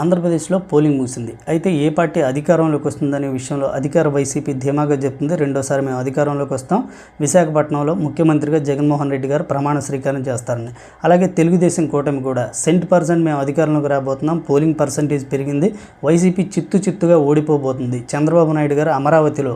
ఆంధ్రప్రదేశ్లో పోలింగ్ ముగిసింది. అయితే ఏ పార్టీ అధికారంలోకి వస్తుందనే విషయంలో అధికార వైసీపీ ధీమాగా చెప్తుంది. రెండోసారి మేము అధికారంలోకి వస్తాం, విశాఖపట్నంలో ముఖ్యమంత్రిగా జగన్మోహన్ రెడ్డి గారు ప్రమాణ స్వీకారం చేస్తారని. అలాగే తెలుగుదేశం కూటమి కూడా 100% మేము అధికారంలోకి రాబోతున్నాం, పోలింగ్ పర్సంటేజ్ పెరిగింది, వైసీపీ చిత్తుగా ఓడిపోబోతుంది, చంద్రబాబు నాయుడు గారు అమరావతిలో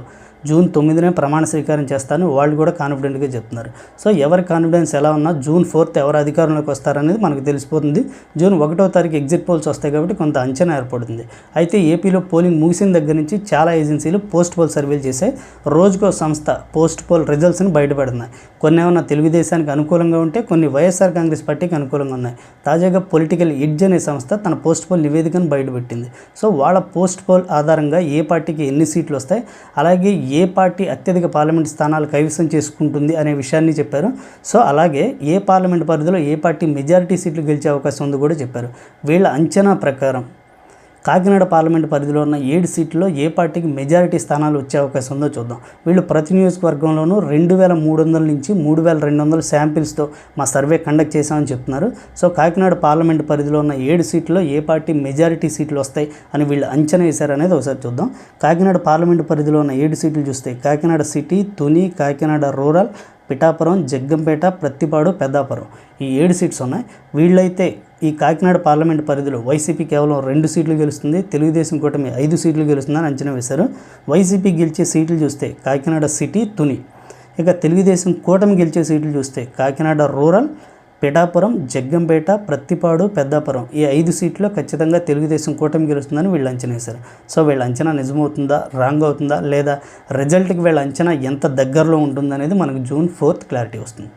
జూన్ 9నే ప్రమాణ స్వీకారం చేస్తారని వాళ్ళు కూడా కాన్ఫిడెంట్గా చెప్తున్నారు. సో ఎవరి కాన్ఫిడెన్స్ ఎలా ఉన్నా జూన్ 4th ఎవరు అధికారంలోకి వస్తారనేది మనకు తెలిసిపోతుంది. జూన్ 1వ తారీఖు ఎగ్జిట్ పోల్స్ వస్తాయి కాబట్టి కొంత అంచనా ఏర్పడుతుంది. అయితే ఏపీలో పోలింగ్ ముగిసిన దగ్గర నుంచి చాలా ఏజెన్సీలు పోస్ట్ పోల్ సర్వేలు చేశాయి. రోజుకో సంస్థ పోస్ట్ పోల్ రిజల్ట్స్ని బయటపెడుతున్నాయి. కొన్ని ఏమన్నా తెలుగుదేశానికి అనుకూలంగా ఉంటే కొన్ని వైఎస్ఆర్ కాంగ్రెస్ పార్టీకి అనుకూలంగా ఉన్నాయి. తాజాగా పొలిటికల్ ఎడ్జ్ అనే సంస్థ తన పోస్ట్ పోల్ నివేదికను బయటపెట్టింది. సో వాళ్ళ పోస్ట్ పోల్ ఆధారంగా ఏ పార్టీకి ఎన్ని సీట్లు వస్తాయి, అలాగే ఏ పార్టీ అత్యధిక పార్లమెంట్ స్థానాలు కైవసం చేసుకుంటుంది అనే విషయాన్ని చెప్పారు. సో అలాగే ఏ పార్లమెంట్ పరిధిలో ఏ పార్టీ మెజారిటీ సీట్లు గెలిచే అవకాశం ఉందో కూడా చెప్పారు. వీళ్ళ అంచనా ప్రకారం కాకినాడ పార్లమెంట్ పరిధిలో ఉన్న 7 సీట్లలో ఏ పార్టీకి మెజారిటీ స్థానాలు వచ్చే అవకాశం ఉందో చూద్దాం. వీళ్ళు ప్రతి నియోజకవర్గంలోనూ 2300 నుంచి 3200 శాంపిల్స్తో మా సర్వే కండక్ట్ చేశామని చెప్తున్నారు. సో కాకినాడ పార్లమెంట్ పరిధిలో ఉన్న 7 సీట్లలో ఏ పార్టీ మెజారిటీ సీట్లు వస్తాయి అని వీళ్ళు అంచనా వేశారనేది ఒకసారి చూద్దాం. కాకినాడ పార్లమెంట్ పరిధిలో ఉన్న 7 సీట్లు చూస్తే కాకినాడ సిటీ, తుని, కాకినాడ రూరల్, పిఠాపురం, జగ్గంపేట, ప్రత్తిపాడు, పెద్దాపురం ఈ 7 సీట్స్ ఉన్నాయి. వీళ్ళైతే ఈ కాకినాడ పార్లమెంట్ పరిధిలో వైసీపీ కేవలం 2 సీట్లు గెలుస్తుంది, తెలుగుదేశం కూటమి 5 సీట్లు గెలుస్తుందని అంచనా వేశారు. వైసీపీ గెలిచే సీట్లు చూస్తే కాకినాడ సిటీ, తుని. ఇక తెలుగుదేశం కూటమి గెలిచే సీట్లు చూస్తే కాకినాడ రూరల్, పిఠాపురం, జగ్గంపేట, ప్రత్తిపాడు, పెద్దాపురం ఈ 5 సీట్లో ఖచ్చితంగా తెలుగుదేశం కూటమి గెలుస్తుందని వీళ్ళు అంచనా వేశారు. సో వీళ్ళ అంచనా నిజమవుతుందా, రాంగ్ అవుతుందా, లేదా రిజల్ట్కి వీళ్ళ అంచనా ఎంత దగ్గరలో ఉంటుందనేది మనకు జూన్ 4th క్లారిటీ వస్తుంది.